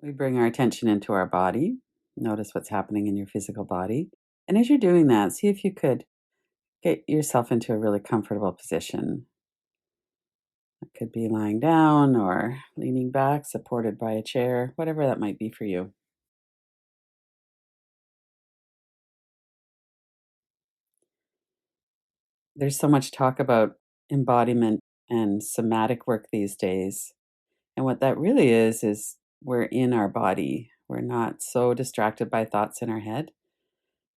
We bring our attention into our body. Notice what's happening in your physical body. And as you're doing that, see if you could get yourself into a really comfortable position. It could be lying down or leaning back, supported by a chair, whatever that might be for you. There's so much talk about embodiment and somatic work these days. And what that really is we're in our body. We're not so distracted by thoughts in our head.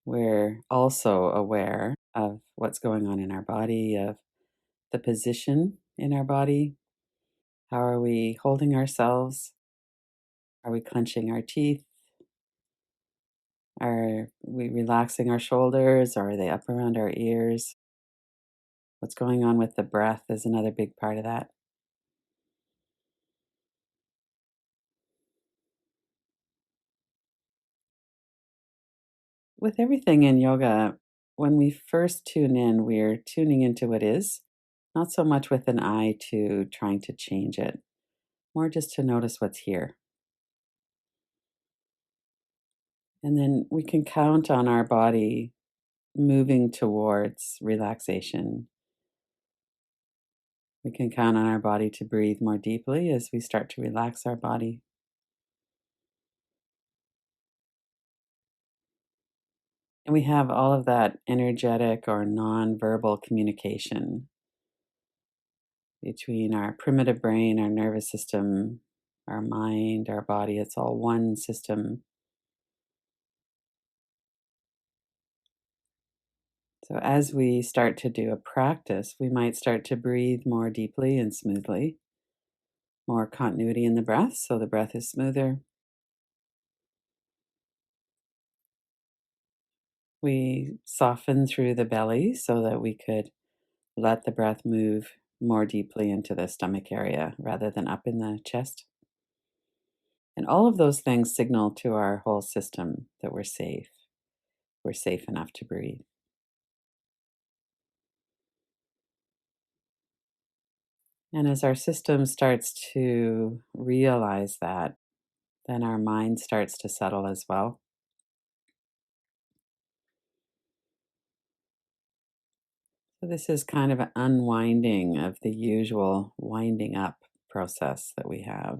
We're also aware of what's going on in our body, of the position in our body. How are we holding ourselves? Are we clenching our teeth? Are we relaxing our shoulders? Or are they up around our ears? What's going on with the breath is another big part of that. With everything in yoga, when we first tune in, we're tuning into what is, not so much with an eye to trying to change it, more just to notice what's here. And then we can count on our body moving towards relaxation. We can count on our body to breathe more deeply as we start to relax our body. And we have all of that energetic or non-verbal communication between our primitive brain, our nervous system, our mind, our body. It's all one system. So as we start to do a practice, we might start to breathe more deeply and smoothly, more continuity in the breath. So the breath is smoother. We soften through the belly so that we could let the breath move more deeply into the stomach area rather than up in the chest. And all of those things signal to our whole system that we're safe. We're safe enough to breathe. And as our system starts to realize that, then our mind starts to settle as well. So, this is kind of an unwinding of the usual winding up process that we have.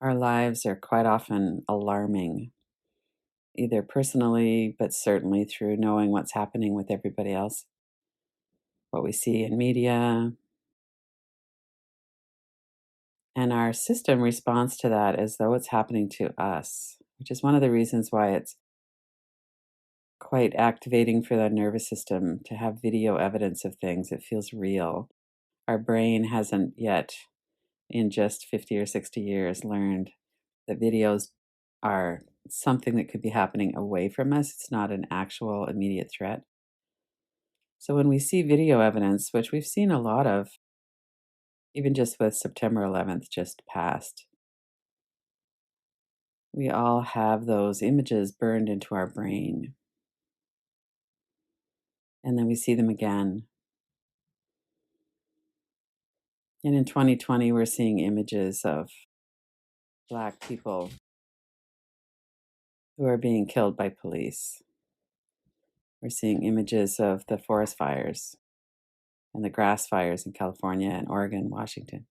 Our lives are quite often alarming, either personally, but certainly through knowing what's happening with everybody else, what we see in media. And our system responds to that as though it's happening to us, which is one of the reasons why it's quite activating for the nervous system to have video evidence of things. It feels real. Our brain hasn't yet, in just 50 or 60 years, learned that videos are something that could be happening away from us. It's not an actual immediate threat. So when we see video evidence, which we've seen a lot of, even just with September 11th just passed, we all have those images burned into our brain. And then we see them again. And in 2020, we're seeing images of Black people who are being killed by police. We're seeing images of the forest fires and the grass fires in California and Oregon, Washington.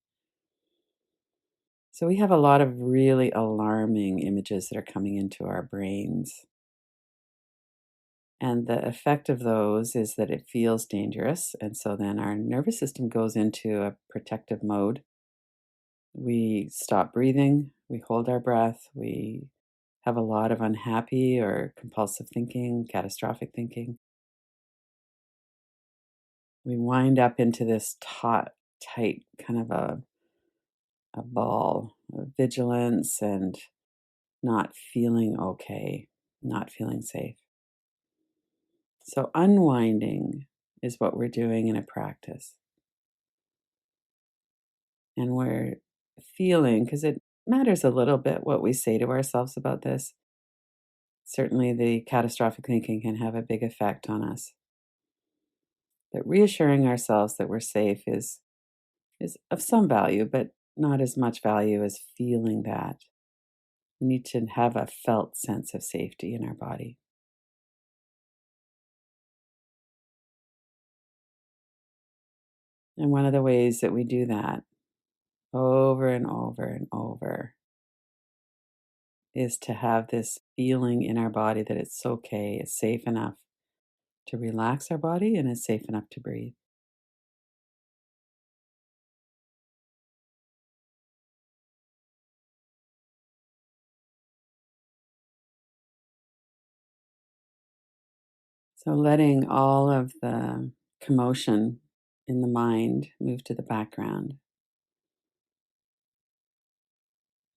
So we have a lot of really alarming images that are coming into our brains. And the effect of those is that it feels dangerous. And so then our nervous system goes into a protective mode. We stop breathing, we hold our breath, we have a lot of unhappy or compulsive thinking, catastrophic thinking. We wind up into this taut, tight kind of a ball of vigilance and not feeling okay, not feeling safe. So, unwinding is what we're doing in a practice. And we're feeling, because it matters a little bit what we say to ourselves about this. Certainly, the catastrophic thinking can have a big effect on us. But reassuring ourselves that we're safe is of some value, but not as much value as feeling that. We need to have a felt sense of safety in our body. And one of the ways that we do that over and over and over is to have this feeling in our body that it's okay, it's safe enough to relax our body, and it's safe enough to breathe. So letting all of the commotion in the mind move to the background.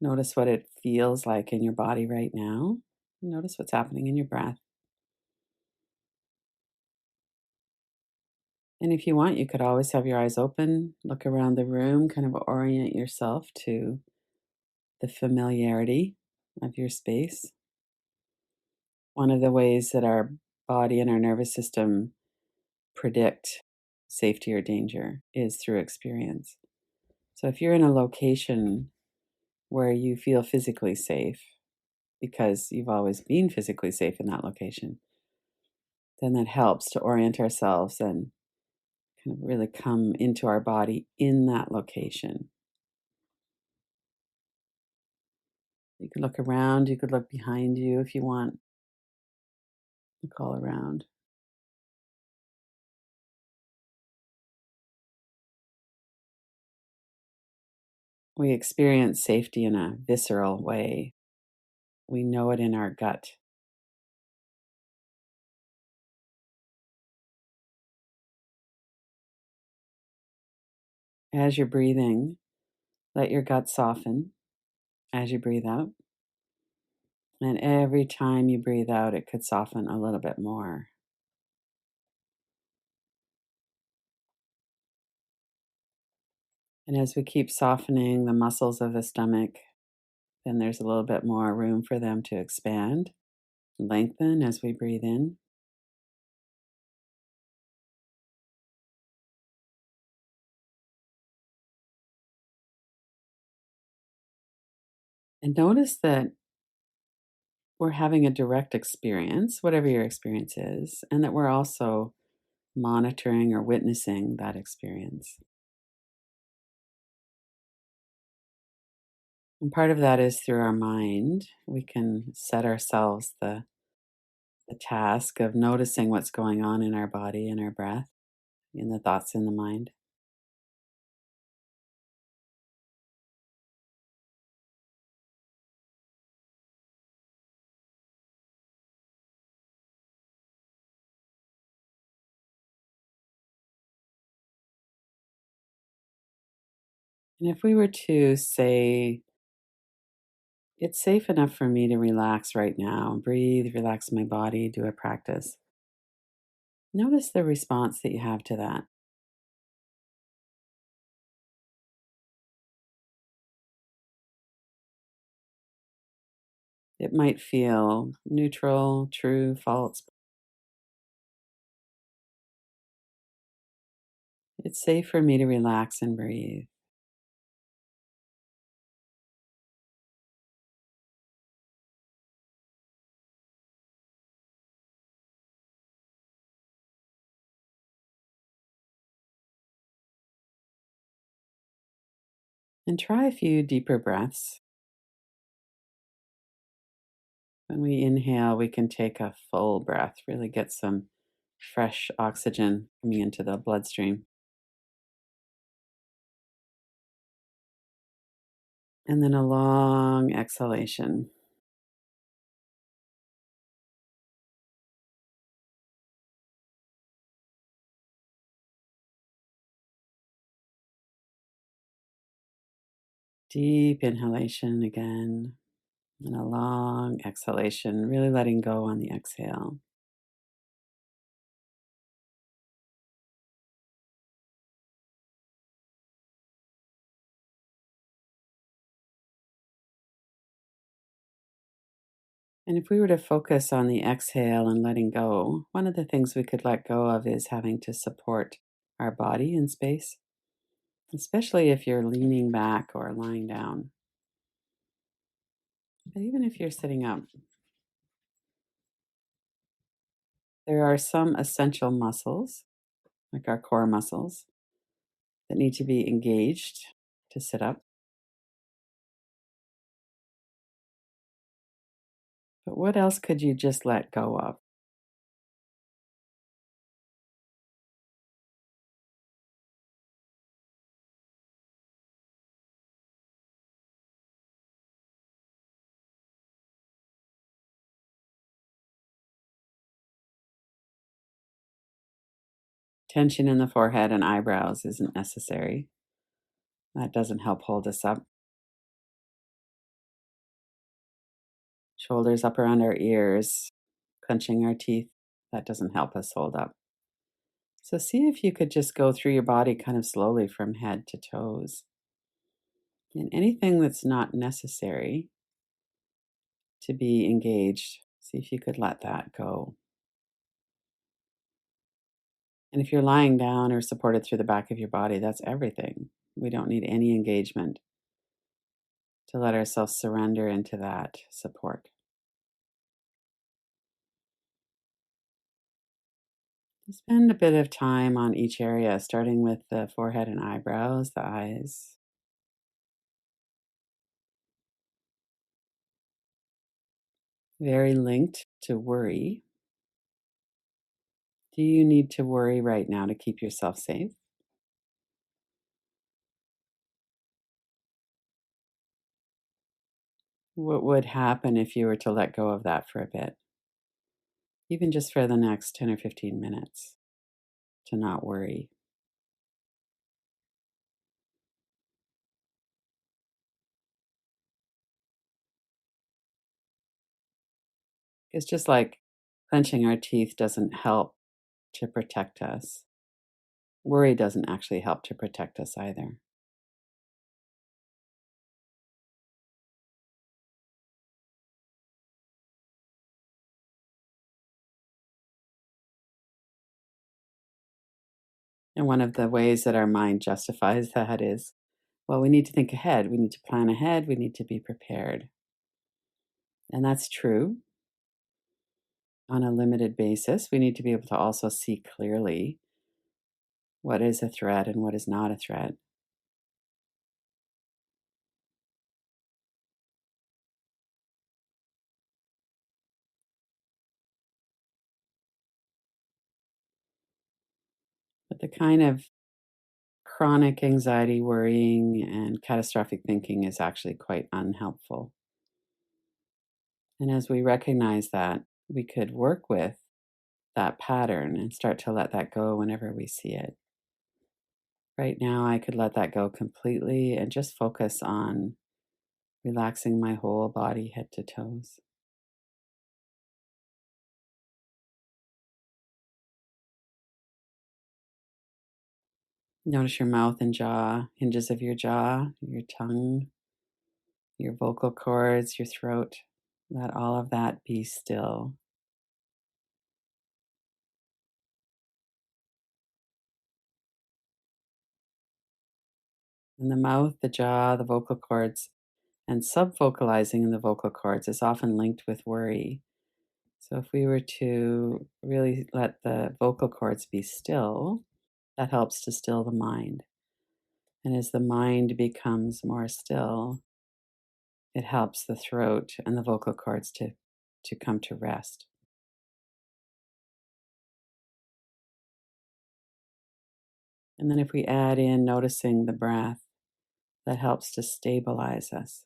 Notice what it feels like in your body right now. Notice what's happening in your breath. And if you want, you could always have your eyes open, look around the room, kind of orient yourself to the familiarity of your space. One of the ways that our body and our nervous system predict safety or danger is through experience. So if you're in a location where you feel physically safe, because you've always been physically safe in that location, then that helps to orient ourselves and kind of really come into our body in that location. You could look around, you could look behind you if you want. Look all around. We experience safety in a visceral way. We know it in our gut. As you're breathing, let your gut soften as you breathe out. And every time you breathe out, it could soften a little bit more. And as we keep softening the muscles of the stomach, then there's a little bit more room for them to expand, lengthen as we breathe in. And notice that we're having a direct experience, whatever your experience is, and that we're also monitoring or witnessing that experience. And part of that is through our mind. We can set ourselves the task of noticing what's going on in our body and our breath, in the thoughts in the mind. And if we were to say, it's safe enough for me to relax right now, breathe, relax my body, do a practice, notice the response that you have to that. It might feel neutral, true, false. It's safe for me to relax and breathe. And try a few deeper breaths. When we inhale, we can take a full breath, really get some fresh oxygen coming into the bloodstream. And then a long exhalation. Deep inhalation again. And a long exhalation, really letting go on the exhale. And if we were to focus on the exhale and letting go, one of the things we could let go of is having to support our body in space, especially if you're leaning back or lying down. But even if you're sitting up, there are some essential muscles, like our core muscles, that need to be engaged to sit up. But what else could you just let go of? Tension in the forehead and eyebrows isn't necessary. That doesn't help hold us up. Shoulders up around our ears, clenching our teeth, that doesn't help us hold up. So see if you could just go through your body kind of slowly from head to toes. And anything that's not necessary to be engaged, see if you could let that go. And if you're lying down or supported through the back of your body, that's everything. We don't need any engagement to let ourselves surrender into that support. Spend a bit of time on each area, starting with the forehead and eyebrows, the eyes. Very linked to worry. Do you need to worry right now to keep yourself safe? What would happen if you were to let go of that for a bit, even just for the next 10 or 15 minutes, to not worry? It's just like clenching our teeth doesn't help to protect us. Worry doesn't actually help to protect us either. And one of the ways that our mind justifies that is, well, we need to think ahead. We need to plan ahead. We need to be prepared. And that's true on a limited basis. We need to be able to also see clearly what is a threat and what is not a threat. But the kind of chronic anxiety, worrying, and catastrophic thinking is actually quite unhelpful. And as we recognize that, we could work with that pattern and start to let that go whenever we see it. Right now, I could let that go completely and just focus on relaxing my whole body, head to toes. Notice your mouth and jaw, hinges of your jaw, your tongue, your vocal cords, your throat. Let all of that be still. And the mouth, the jaw, the vocal cords, and subvocalizing in the vocal cords is often linked with worry. So if we were to really let the vocal cords be still, that helps to still the mind. And as the mind becomes more still, it helps the throat and the vocal cords to come to rest. And then if we add in noticing the breath, that helps to stabilize us.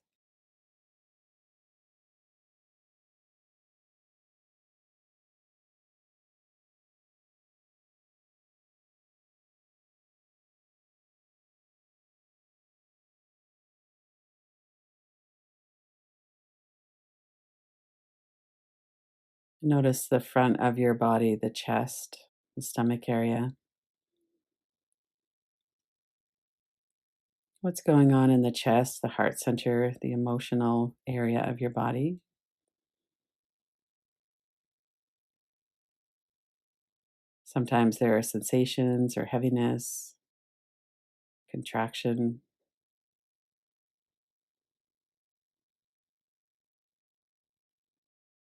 Notice the front of your body, the chest, the stomach area. What's going on in the chest, the heart center, the emotional area of your body? Sometimes there are sensations or heaviness, contraction.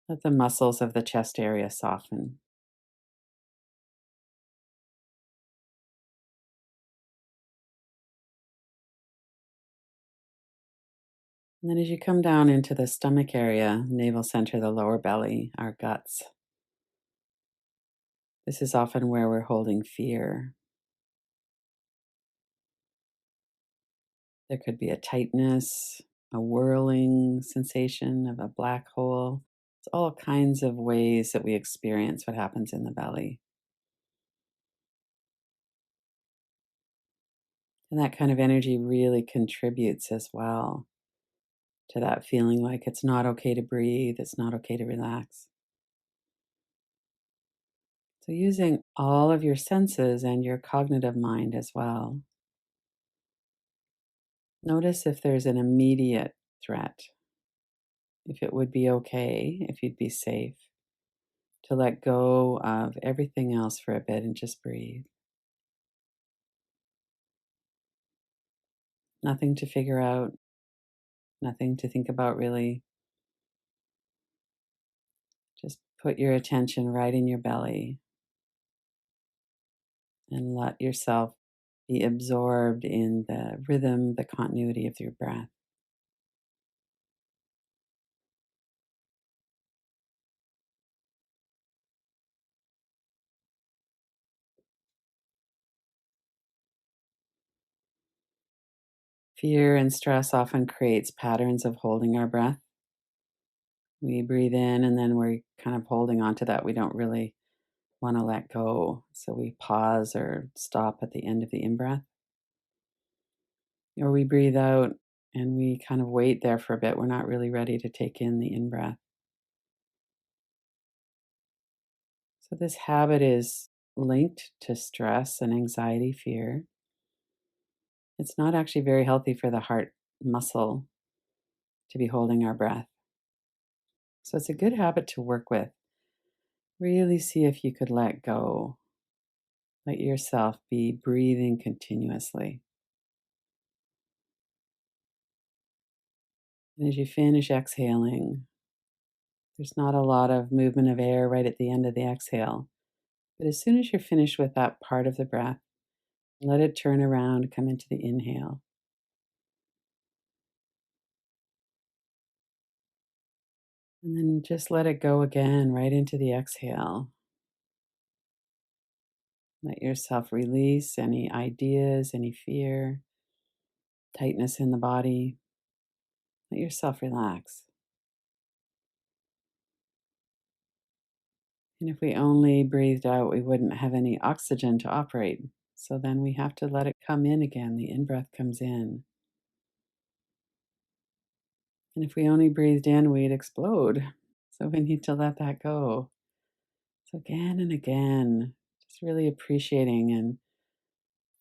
Let the muscles of the chest area soften. And then as you come down into the stomach area, navel center, the lower belly, our guts, this is often where we're holding fear. There could be a tightness, a whirling sensation of a black hole. It's all kinds of ways that we experience what happens in the belly. And that kind of energy really contributes as well to that feeling like it's not okay to breathe, it's not okay to relax. So, using all of your senses and your cognitive mind as well, notice if there's an immediate threat, if it would be okay, if you'd be safe to let go of everything else for a bit and just breathe. Nothing to figure out, nothing to think about really. Just put your attention right in your belly and let yourself be absorbed in the rhythm, the continuity of your breath. Fear and stress often creates patterns of holding our breath. We breathe in and then we're kind of holding on to that. We don't really want to let go. So we pause or stop at the end of the in breath. Or we breathe out and we kind of wait there for a bit. We're not really ready to take in the in breath. So this habit is linked to stress and anxiety, fear. It's not actually very healthy for the heart muscle to be holding our breath. So it's a good habit to work with. Really see if you could let go. Let yourself be breathing continuously. And as you finish exhaling, there's not a lot of movement of air right at the end of the exhale. But as soon as you're finished with that part of the breath, let it turn around, come into the inhale. And then just let it go again right into the exhale. Let yourself release any ideas, any fear, tightness in the body. Let yourself relax. And if we only breathed out, we wouldn't have any oxygen to operate. So then we have to let it come in again. The in breath comes in. And if we only breathed in, we'd explode. So we need to let that go. So again and again, just really appreciating and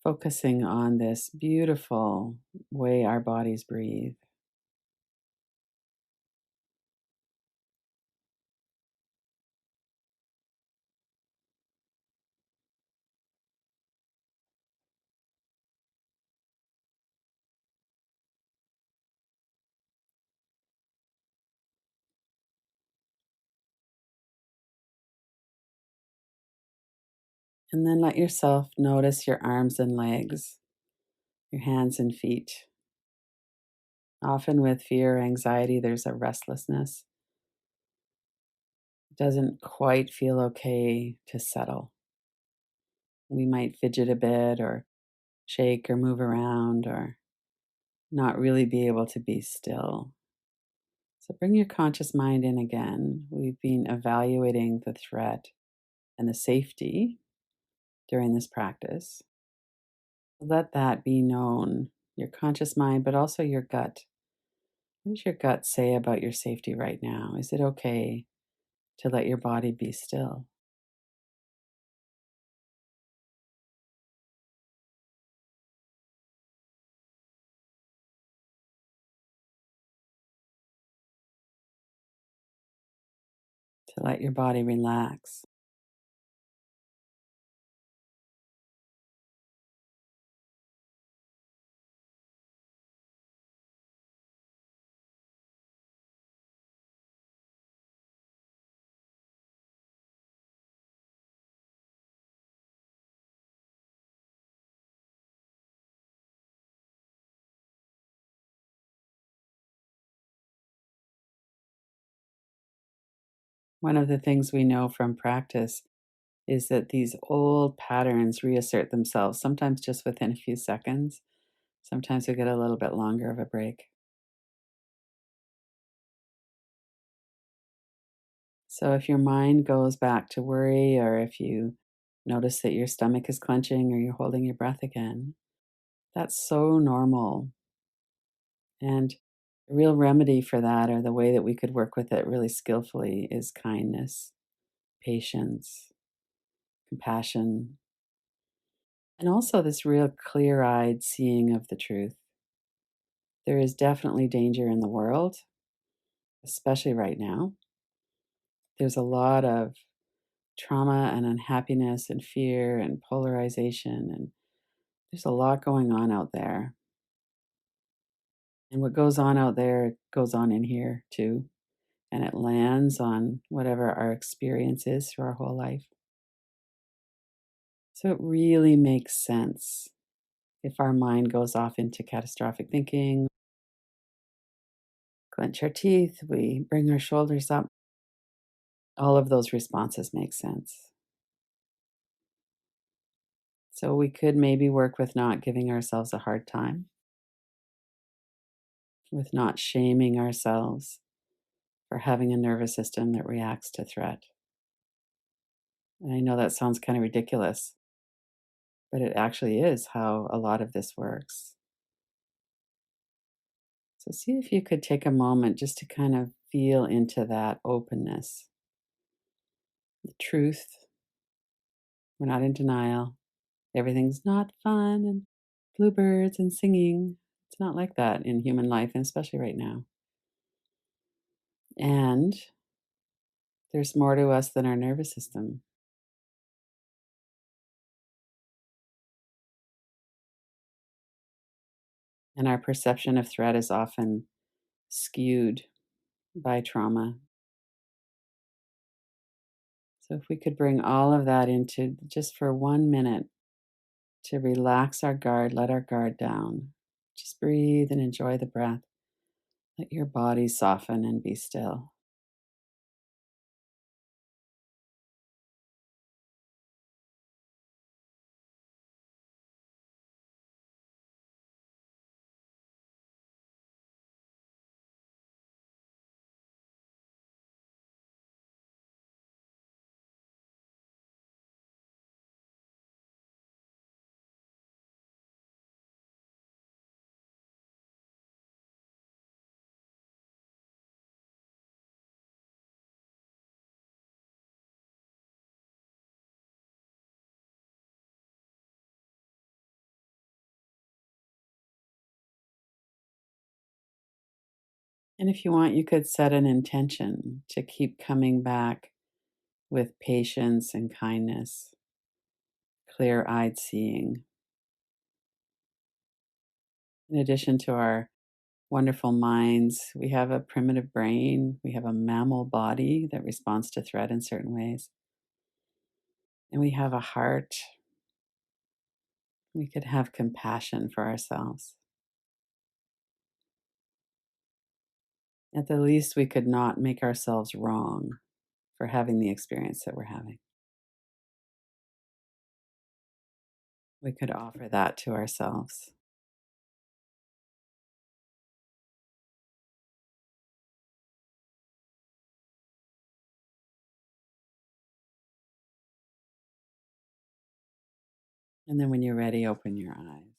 focusing on this beautiful way our bodies breathe. And then let yourself notice your arms and legs, your hands and feet. Often with fear or anxiety, there's a restlessness. It doesn't quite feel okay to settle. We might fidget a bit or shake or move around or not really be able to be still. So bring your conscious mind in again. We've been evaluating the threat and the safety during this practice. Let that be known, your conscious mind, but also your gut. What does your gut say about your safety right now? Is it okay to let your body be still? To let your body relax? One of the things we know from practice is that these old patterns reassert themselves, sometimes just within a few seconds. Sometimes we get a little bit longer of a break. So if your mind goes back to worry, or if you notice that your stomach is clenching or you're holding your breath again, that's so normal. And the real remedy for that, or the way that we could work with it really skillfully, is kindness, patience, compassion, and also this real clear eyed seeing of the truth. There is definitely danger in the world, especially right now. There's a lot of trauma and unhappiness and fear and polarization, and there's a lot going on out there. And what goes on out there goes on in here too. And it lands on whatever our experience is through our whole life. So it really makes sense if our mind goes off into catastrophic thinking, clench our teeth, we bring our shoulders up. All of those responses make sense. So we could maybe work with not giving ourselves a hard time, with not shaming ourselves for having a nervous system that reacts to threat. And I know that sounds kind of ridiculous, but it actually is how a lot of this works. So see if you could take a moment just to kind of feel into that openness, the truth. We're not in denial. Everything's not fun and bluebirds and singing. It's not like that in human life, and especially right now. And there's more to us than our nervous system. And our perception of threat is often skewed by trauma. So if we could bring all of that into just for 1 minute to relax our guard, let our guard down. Just breathe and enjoy the breath. Let your body soften and be still. And if you want, you could set an intention to keep coming back with patience and kindness, clear eyed seeing. In addition to our wonderful minds, we have a primitive brain, we have a mammal body that responds to threat in certain ways, and we have a heart. We could have compassion for ourselves. At the least, we could not make ourselves wrong for having the experience that we're having. We could offer that to ourselves. And then when you're ready, open your eyes.